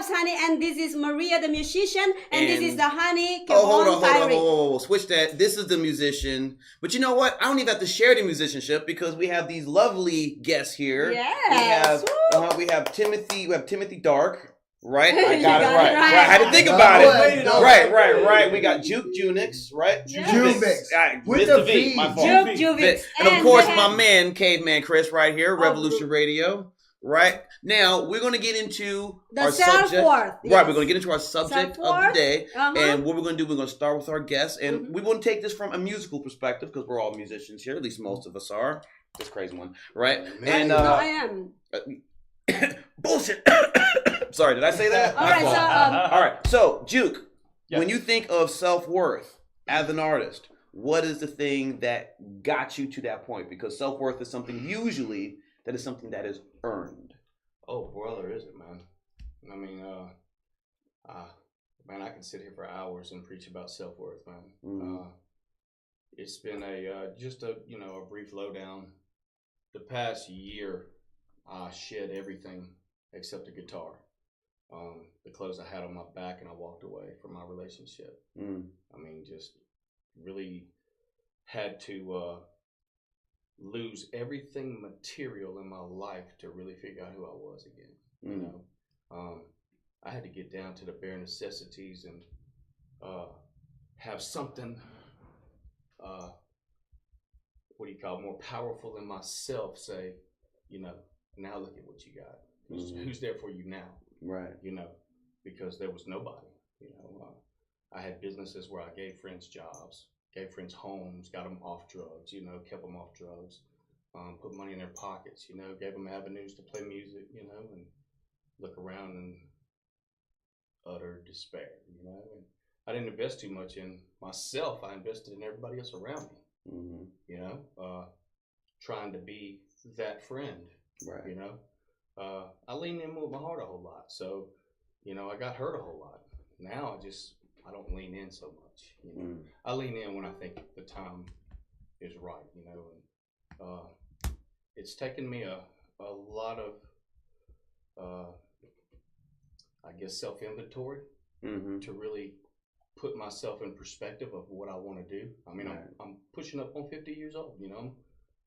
Dubs, honey, and this is Maria, the musician, and this is the honey, Kevon hold Maria. on. Switch that. This is the musician. But you know what? I don't even have to share the musicianship because we have these lovely guests here. Yes. We have Timothy. We have Timothy Dark. Right, I You got it right. I had to think about it. Right. We got Juke Junix, right? Juvix. With the V. My fault. Juvix. And of course, my man, Caveman Chris, right here, Revolution Radio. Right now, we're going to get into our subject. Right, we're going to get into our subject of the day, Uh-huh. and what we're going to do, we're going to start with our guests, and we want to take this from a musical perspective because we're all musicians here. At least most of us are. This crazy one, right? And no, I am. Bullshit. Sorry, did I say that? All right, all right. So, Juke, when you think of self-worth as an artist, what is the thing that got you to that point? Because self-worth is something usually that is something that is earned. Oh, brother, is it, man? I mean, man, I can sit here for hours and preach about self-worth, man. It's been just a brief lowdown. The past year, I shed everything except a guitar. The clothes I had on my back, and I walked away from my relationship. I mean, just really had to lose everything material in my life to really figure out who I was again. You know, I had to get down to the bare necessities and have something, more powerful in myself. Say, now look at what you got. Who's there for you now? Right. Because there was nobody. I had businesses where I gave friends jobs, gave friends homes, got them off drugs, kept them off drugs, put money in their pockets, gave them avenues to play music, and look around in utter despair, And I didn't invest too much in myself. I invested in everybody else around me, trying to be that friend, right. I leaned in with my heart a whole lot. So, I got hurt a whole lot. Now I don't lean in so much. I lean in when I think the time is right, and it's taken me a lot of, self-inventory to really put myself in perspective of what I want to do. I mean, I'm pushing up on 50 years old, I'm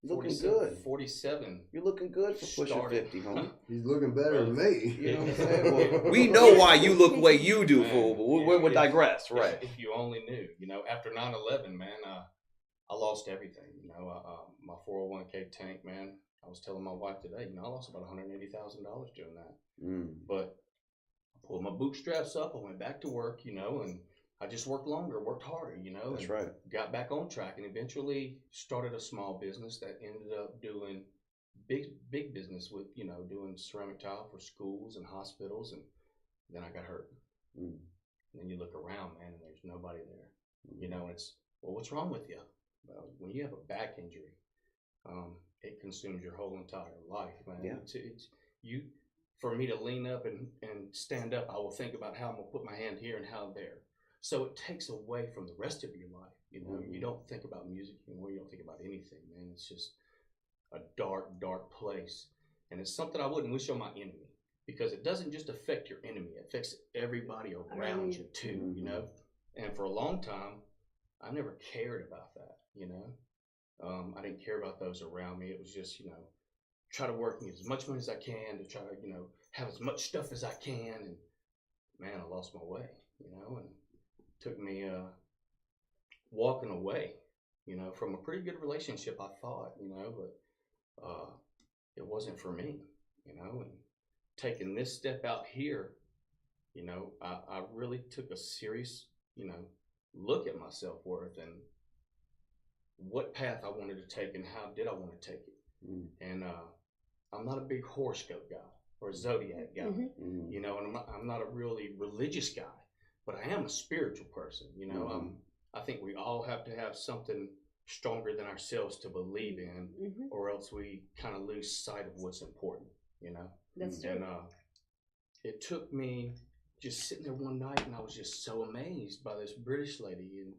looking good. 47. You're looking good for pushing 50, homie. He's looking better than me. You know what I'm saying? Well, we know why you look the way you do, fool, but we'll digress, right? If you only knew, after 9/11, man, I lost everything. My 401k tank, man. I was telling my wife today, I lost about $180,000 doing that. But I pulled my bootstraps up. I went back to work, and I just worked longer, worked harder, That's right. Got back on track and eventually started a small business that ended up doing big business with, doing ceramic tile for schools and hospitals. And then I got hurt. And then you look around, man, and there's nobody there. And it's, well, what's wrong with you? Well, when you have a back injury, it consumes your whole entire life, man. Yeah. For me to lean up and stand up, I will think about how I'm going to put my hand here and how there. So it takes away from the rest of your life. You don't think about music anymore. You don't think about anything, man. It's just a dark, dark place. And it's something I wouldn't wish on my enemy, because it doesn't just affect your enemy. It affects everybody around you too, And for a long time, I never cared about that, I didn't care about those around me. It was just, try to work me as much money as I can to try to, have as much stuff as I can. And man, I lost my way, and took me walking away, from a pretty good relationship, I thought, but it wasn't for me, and taking this step out here, I really took a serious, look at my self-worth and what path I wanted to take and how did I want to take it. And I'm not a big horoscope guy or a zodiac guy, and I'm not a really religious guy. But I am a spiritual person, I think we all have to have something stronger than ourselves to believe in, or else we kind of lose sight of what's important, That's true. And it took me just sitting there one night, and I was just so amazed by this British lady and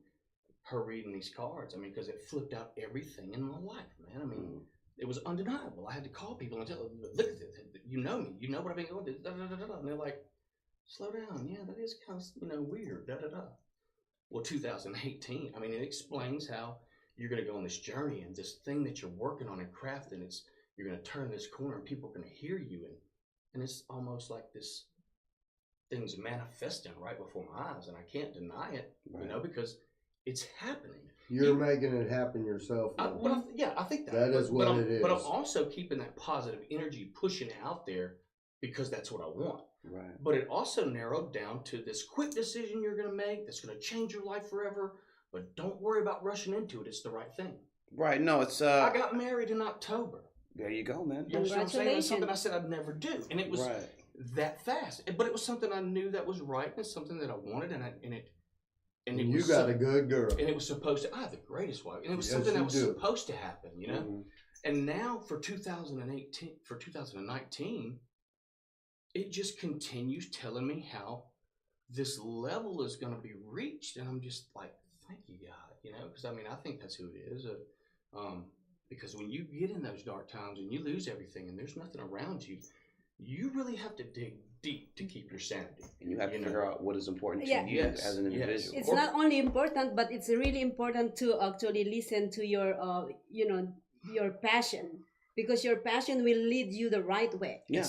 her reading these cards. I mean, because it flipped out everything in my life, man. I mean, it was undeniable. I had to call people and tell them, look at this, you know me, you know what I've been going through, and they're like, slow down. Yeah, that is kind of, weird. Da da da. Well, 2018. I mean, it explains how you're going to go on this journey and this thing that you're working on and crafting. You're going to turn this corner and people are going to hear you, and it's almost like this thing's manifesting right before my eyes, and I can't deny it, because it's happening. You're making it happen yourself. I think that is what it is. But I'm also keeping that positive energy, pushing it out there because that's what I want. Right. But it also narrowed down to this quick decision you're going to make that's going to change your life forever. But don't worry about rushing into it. It's the right thing. Right. No, it's. I got married in October. There you go, man. You understand what I'm saying? It's something I said I'd never do, and it was that fast. But it was something I knew that was right, and something that I wanted, and you got a good girl, and it was supposed to. I had the greatest wife, and it was something that was supposed to happen, Mm-hmm. And now for 2019, it just continues telling me how this level is going to be reached, and I'm just like, thank you, God, because I think that's who it is. Because when you get in those dark times and you lose everything and there's nothing around you, you really have to dig deep to keep your sanity. And you have to figure out what is important to you as an individual. It's not only important, but it's really important to actually listen to your, your passion, because your passion will lead you the right way. Yeah,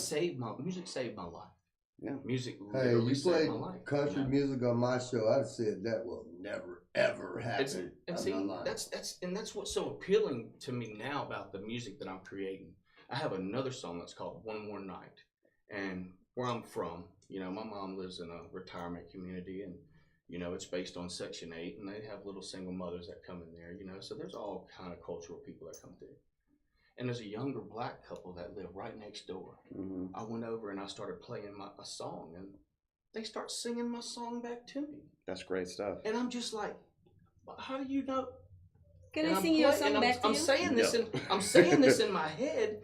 music saved my life. Yeah, music. Hey, you played my life, country music on my show. I'd said that will never ever happen. That's what's so appealing to me now about the music that I'm creating. I have another song that's called "One More Night," and where I'm from, my mom lives in a retirement community, and it's based on Section 8, and they have little single mothers that come in there, so there's all kind of cultural people that come through. And there's a younger black couple that live right next door. Mm-hmm. I went over and I started playing a song, and they start singing my song back to me. That's great stuff. And I'm just like, how do you know? Can I sing your song back to you? I'm saying this in my head.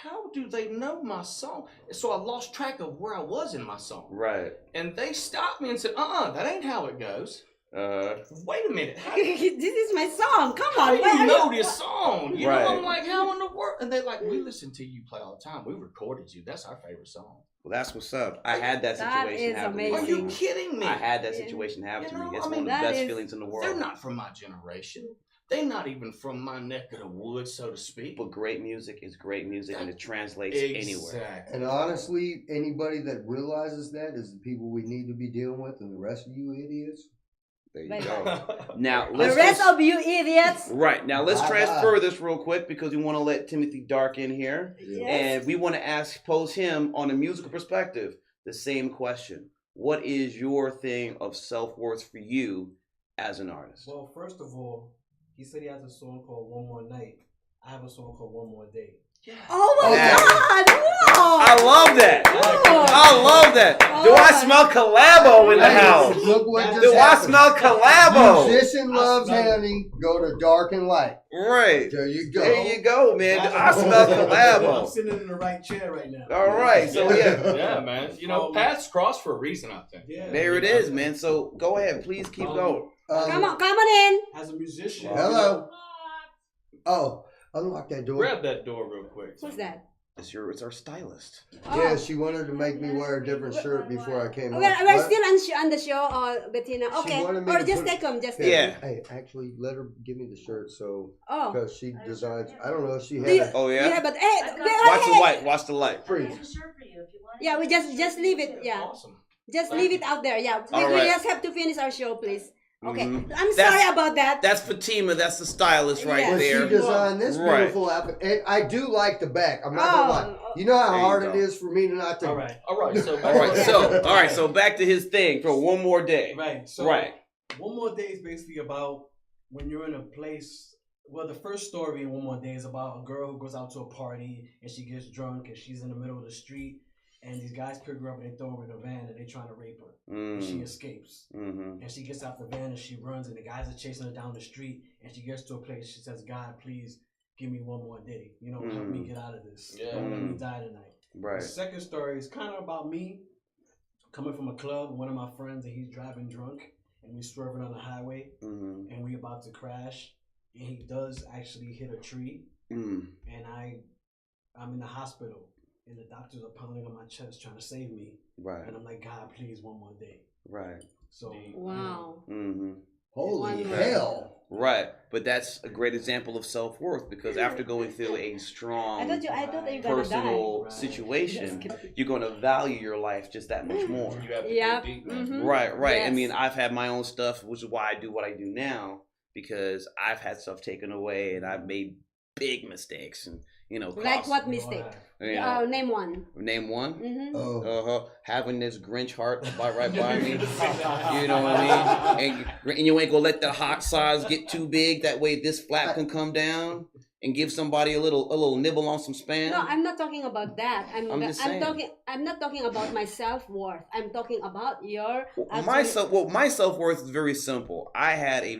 How do they know my song? So I lost track of where I was in my song. Right. And they stopped me and said, that ain't how it goes. Wait a minute. This is my song. Come on. How do you know this song? You right. know, I'm like, how in the world? And they're like, we listen to you play all the time. We recorded you. That's our favorite song. Well, that's what's up. I had that situation happen. Amazing. Are you kidding me? I had that situation happen to me. It's one of the best feelings in the world. They're not from my generation. They're not even from my neck of the woods, so to speak. But great music is great music, and it translates anywhere. And honestly, anybody that realizes that is the people we need to be dealing with, and the rest of you idiots. There you go. Now, the rest of you idiots. Right. Now, let's transfer this real quick because we want to let Timothy Dark in here. Yes. And we want to pose him on a musical perspective the same question. What is your thing of self-worth for you as an artist? Well, first of all, he said he has a song called One More Night. I have a song called One More Day. Yeah. Oh my God! Whoa. I love that. Whoa. I love that. Do I smell collabo in the house? Look what just Do I happened. smell collabo? Musician loves Handy. Go to Dark and Light. Right. There you go. There you go, man. I smell collabo. I'm sitting in the right chair right now. All right. So yeah, man. Paths cross for a reason, I think. Yeah. There it is, man. So go ahead, please keep going. Come on in. As a musician. Hello. Oh, unlock that door. Grab that door real quick. Who's that? It's our stylist. Oh. Yeah, she wanted to make me wear a different shirt before I came on. We're still on the show, Bettina. Okay. Or just take them. Just take them. Hey, actually, let her give me the shirt because she designs. I don't know if she had it. Oh yeah. Yeah, but hey, watch the light. Watch the light. Freeze. Yeah, we just leave it. Yeah. Awesome. Just leave it out there. Yeah. We just have to finish our show, please. Okay. Mm-hmm. I'm sorry about that. That's Fatima. That's the stylist right Yeah. there. She designed this beautiful outfit. And I do like the back. I'm not gonna lie. You know how hard it is for me to not to. All right. So back to his thing for one more day. Right. So One More Day is basically about when you're in a place. Well, the first story in One More Day is about a girl who goes out to a party and she gets drunk and she's in the middle of the street. And these guys pick her up and they throw her in a van and they trying to rape her. And she escapes. Mm-hmm. And she gets out the van and she runs and the guys are chasing her down the street. And she gets to a place. She says, God, please give me one more day. Help me get out of this. Yeah. Don't let me die tonight. Right. The second story is kind of about me coming from a club. One of my friends, and he's driving drunk. And we swerving on the highway. Mm-hmm. And we about to crash. And he does actually hit a tree. Mm. And I'm in the hospital. and the doctors are pounding on my chest trying to save me. Right. And I'm like, God, please, one more day. Right. So Wow. Mm-hmm. Holy One hell. Right, but that's a great example of self-worth, because after going through a strong I thought you were gonna die. personal Right. situation, Just you're going to value your life just that much more. You have to Yep. dig deep, man. Mhm. Right, right. I Yes. mean, I've had my own stuff, which is why I do what I do now, because I've had stuff taken away and I've made big mistakes, and Like cost, what mistake? Name one. Name one. Mm-hmm. Oh. Having this Grinch heart right by me. You know what I mean? And you ain't gonna let the hot size get too big. That way, this flap can come down and give somebody a little nibble on some spam. No, I'm not talking about that. I'm just saying. I'm not talking about my self-worth. I'm talking about your My self-worth is very simple. I had a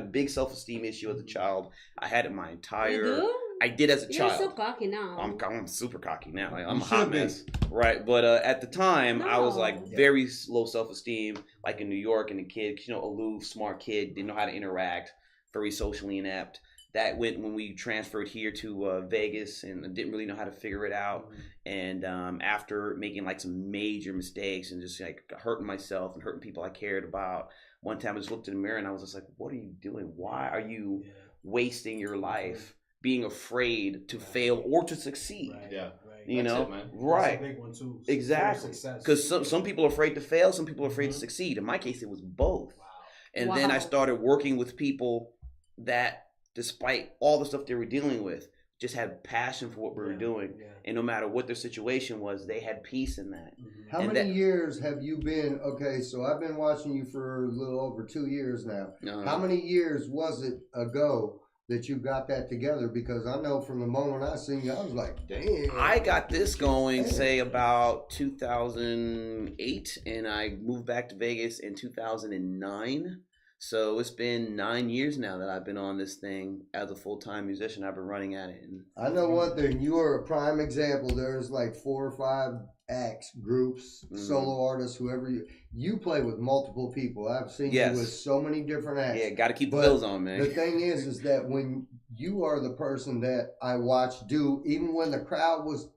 big self-esteem issue as a child. I had it my entire. You do? I did as a You're child. so cocky now. I'm super cocky now. Like, I'm You a hot should be. mess, right? But at the time, I was like No. very low self-esteem, like in New York, and the kid, aloof, smart kid, didn't know how to interact, very socially inept. That went when we transferred here to Vegas, and didn't really know how to figure it out. And after making like some major mistakes and just like hurting myself and hurting people I cared about, one time I just looked in the mirror and I was just like, "What are you doing? Why are you wasting your life being afraid to fail or to succeed?" Right. Yeah. Right. You That's know, it, man. right? That's a big one too. Exactly. Success. Because some people are afraid to fail, some people are afraid to succeed. In my case, it was both. Wow. And then I Wow. started working with people that, despite all the stuff they were dealing with, just had passion for what we were doing. Yeah. And no matter what their situation was, they had peace in that. Mhm. How And many years have you been? Okay, so I've been watching you for a little over 2 years now. How many years was it ago that you got that together? Because I know from the moment I seen you, I was like, damn. I got this going, say, about 2008, and I moved back to Vegas in 2009. So it's been 9 years now that I've been on this thing as a full-time musician. I've been running at it. And I know one thing. You are a prime example. There's like 4 or 5 acts, groups, solo artists, whoever you play with multiple people. I've seen you with so many different acts. Yeah, got to keep the bills on, man. The thing is that when you are the person that I watched do, even when the crowd was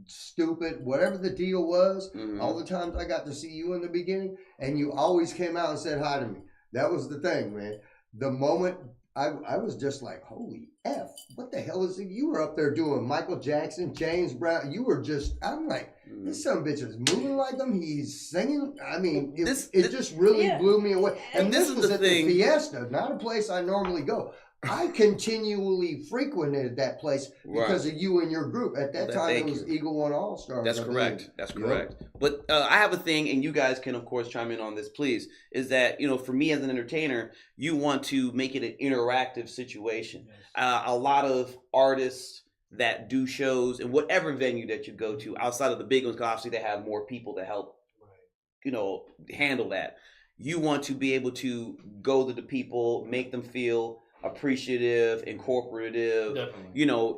stupid, whatever the deal was, all the times I got to see you in the beginning, and you always came out and said hi to me. That was the thing, man. The moment I was just like, holy F, what the hell is it? You were up there doing Michael Jackson, James Brown. You were just, I'm like, this son bitch is moving like him. He's singing. I mean, it just really blew me away. And this was at the Fiesta, not a place I normally go. I continually frequented that place because of you and your group. At that time, it was Eagle One All Stars. That's correct. That's correct. But I have a thing, and you guys can, of course, chime in on this, please, is that, for me as an entertainer, you want to make it an interactive situation. A lot of artists that do shows in whatever venue that you go to, outside of the big ones, because obviously they have more people to help, handle that. You want to be able to go to the people, make them feel appreciative, incorporative,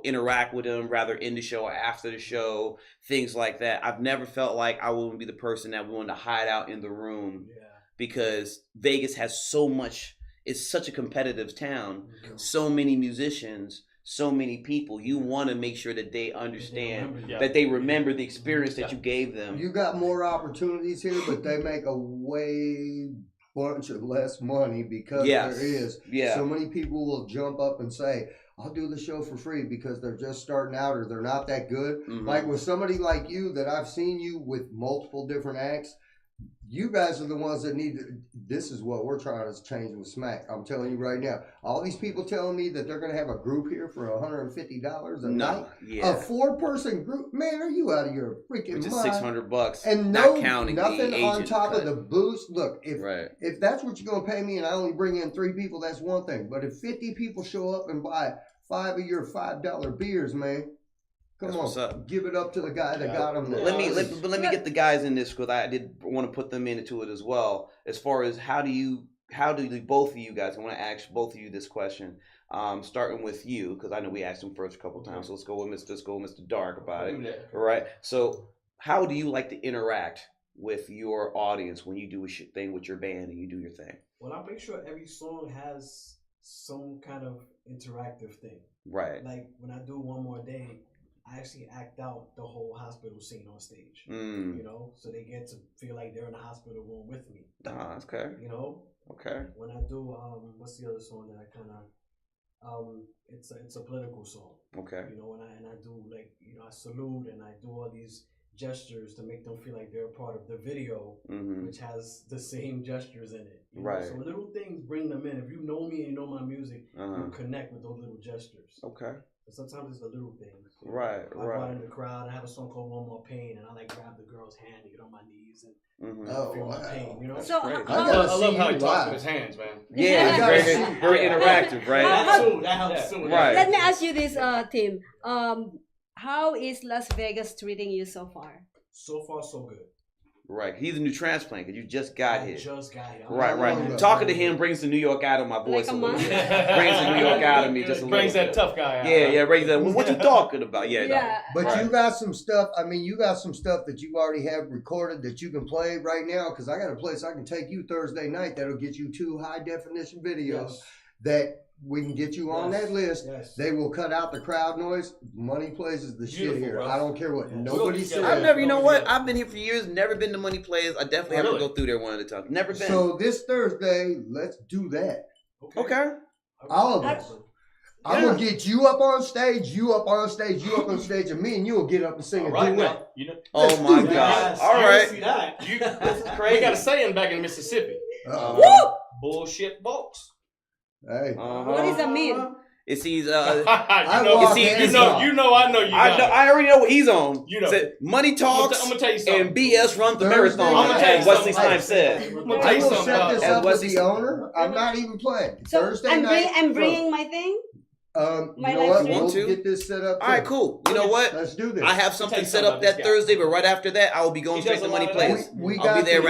interact with them, rather in the show or after the show, things like that. I've never felt like I wouldn't be the person that wanted to hide out in the room because Vegas has so much, it's such a competitive town, so many musicians, so many people. You want to make sure that they understand, that they remember the experience that you gave them. You got more opportunities here, but they make a way bunch of less money because there is so many people will jump up and say, I'll do the show for free because they're just starting out or they're not that good. Like with somebody like you that I've seen you with multiple different acts, you guys are the ones that need to, this is what we're trying to change with Smack. I'm telling you right now. All these people telling me that they're going to have a group here for $150 a night. A 4-person group. Man, are you out of your freaking mind? Which is $600. And not counting nothing the on agent top cut. of the boost. Look, if that's what you're going to pay me and I only bring in 3 people, that's one thing. But if 50 people show up and buy 5 of your $5 beers, man, come on, give it up to the guy that got them. Let me get the guys in this because I did want to put them into it as well. As far as how do both of you guys? I want to ask both of you this question. Starting with you because I know we asked him first a couple times. So let's go with Mr. Dark about it. All right. So how do you like to interact with your audience when you do a thing with your band and you do your thing? Well, I make sure every song has some kind of interactive thing. Right. Like when I do One More Day, I actually act out the whole hospital scene on stage. Mm. You know, so they get to feel like they're in the hospital room with me. That's okay. You know. Okay. When I do what's the other song that I kind of it's a political song. Okay. You know, and I do like, you know, I salute and I do all these gestures to make them feel like they're a part of the video, which has the same gestures in it. You know? Right. So little things bring them in. If you know me and you know my music, you connect with those little gestures. Okay. But sometimes it's the little things. Right. I go out in the crowd. I have a song called "One More Pain," and I like grab the girl's hand and get on my knees and feel my pain. You know. So great. I love how he talks with his hands, man. Yeah, it's very interactive, right? That helps too. Right. Let me ask you this, Tim. How is Las Vegas treating you so far? So far, so good. Right. He's a new transplant because you just got I here. just got here. Right. Talking to him brings the New York out of my voice Like a a little bit. month? Brings the New York out of me just a little Brings bit. that tough guy out. Yeah, brings that. What you talking about? Yeah, Yeah. But you got some stuff. I mean, you got some stuff that you already have recorded that you can play right now. Because I got a place I can take you Thursday night that'll get you 2 high definition videos that we can get you on that list. Yes. They will cut out the crowd noise. Money Plays is the shit Beautiful, here. bro. I don't care what Yes. nobody We'll says. I've never, you know what? I've been here for years, never been to Money Plays. I definitely have to go through there one at a time. Never been. So this Thursday, let's do that. Okay. All of us. I'm gonna get you up on stage, you up on stage, you up on stage, and me and you will get up and sing a Right duet. now, you know, Oh my do God. Yes, All I right. see that. this is crazy. We got a saying back in Mississippi: Uh-oh. bullshit folks. Hey. What does that mean? It's he's you I know, walk see, hands you off. I know. I know. I already know what he's on. You know. Said, money talks I'm gonna tell you something. and BS runs the Thursday marathon. night. I'ma tell you As Wesley something. Snipes said. I'm gonna tell I you will something set about this And up with Wesley- the owner. I'm not even playing. So Thursday I'm night. bringing my thing. You my know live what? stream. We'll Want to? get this set up. All right, too. cool. You know what? Let's do this. I have something set up about that this guy. Thursday, but right after that, I will be going He straight does to a Money lot of Plays. that. We I'll got be there the-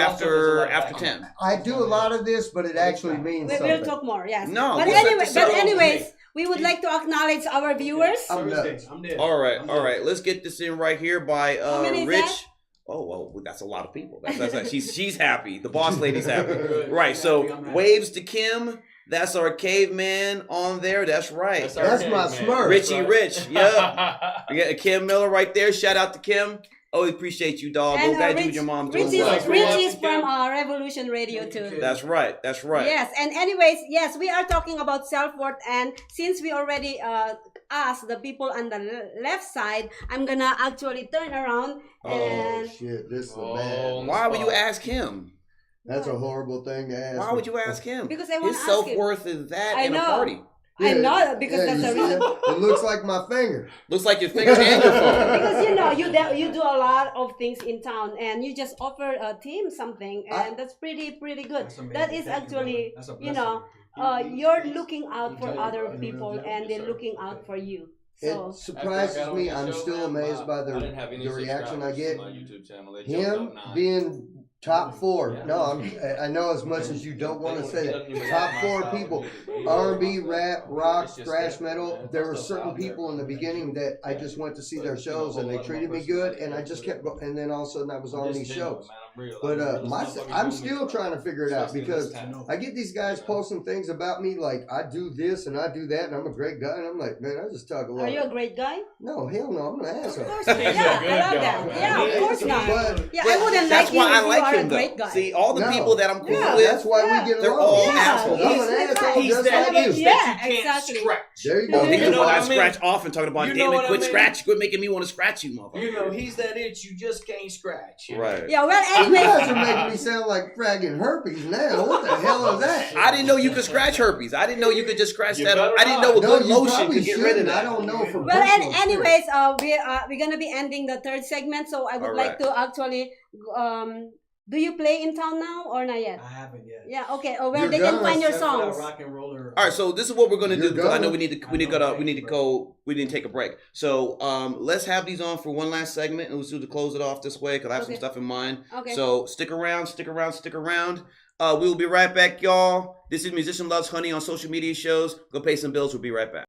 after 10. I do a lot of this, but it actually means We'll something. talk more. Yes. No, But we'll set this up. anyways, we would like to acknowledge our viewers. I'm Thursday. nuts. I'm there. All right, I'm all there. right. Let's get this in right here by How many is Rich. that? Oh well, that's a lot of people. That's she's happy. The boss lady's happy. Good. Right. I'm So happy, I'm happy. waves to Kim. That's our caveman on there. That's right. That's our That's kid, my man. Smurf. Richie Right. Rich. Yeah. We got Kim Miller right there. Shout out to Kim. Always appreciate you, dog. Go glad you and your mom doing Rich well. is, Rich is from Revolution Radio too. That's right. That's right. Yes, and anyways, yes, we are talking about self-worth, and since we already asked the people on the left side, I'm gonna actually turn around Oh and shit! This is Oh, bad. Why would you ask him? That's a horrible thing to ask. Why would you ask him? Because I want His to ask him. self-worth is that I in a know. party. I know because yeah, that's you the see reason. that? It looks like my finger. Looks like your finger and your phone. Because you do a lot of things in town, and you just offer a team something, and that's pretty good. That's amazing. That is Thank you, actually, brother. That's a you know, blessing. you're looking out for Okay. other people, and they're looking out for you. So It surprises me. I'm still amazed by the reaction I get. Him being top 4. No, I know as much as you don't want to say that. Top 4 people. R&B, rap, rock, thrash metal. There were certain people in the beginning that I just went to see their shows and they treated me good, and I just kept going. And then all of a sudden I was on these shows. But I'm still trying to figure it out because I get these guys posting things about me like I do this and I do that and I'm a great guy, and I'm like, man, I just talk a lot. are you a great guy? No, hell no, I'm an asshole. Of course not. Yeah, I love that. Yeah, of course not. But Yeah, I wouldn't That's like you why I if you like are a him, though. great guy. See, all the No. people that I'm cool Yeah. with, that's why Yeah. we get They're along. all Yeah. assholes. I'm an He's asshole right. He's just that like you. itch Yeah, that you can't exactly. scratch. There you Oh, go. he You just know want what to I mean? scratch off and talking about, You damn know it, what I quit mean? scratch, quit making me want to scratch you, motherfucker. You know, he's that itch you just can't scratch. Right. Yeah, well, You guys anyway, are making me sound like fragging herpes now. What the hell is that? I didn't know you could scratch herpes. I didn't know you could just scratch You that. better I didn't know a not. No, good you lotion probably could get rid of shouldn't. I that. don't know from well, personal anyways, we're gonna be ending the third segment, so I would All like right. to actually, do you play in town now or not yet? I haven't yet. Yeah, okay. Oh, well, You're they can gonna find your Except for that songs. rock and roller. All right, so this is what we're gonna do You're because I know gonna- we didn't take a break. So let's have these on for one last segment, and we'll do to close it off this way because I have some Okay. stuff in mind. Okay. So stick around. We will be right back, y'all. This is Musician Loves Honey on social media shows. Go pay some bills. We'll be right back.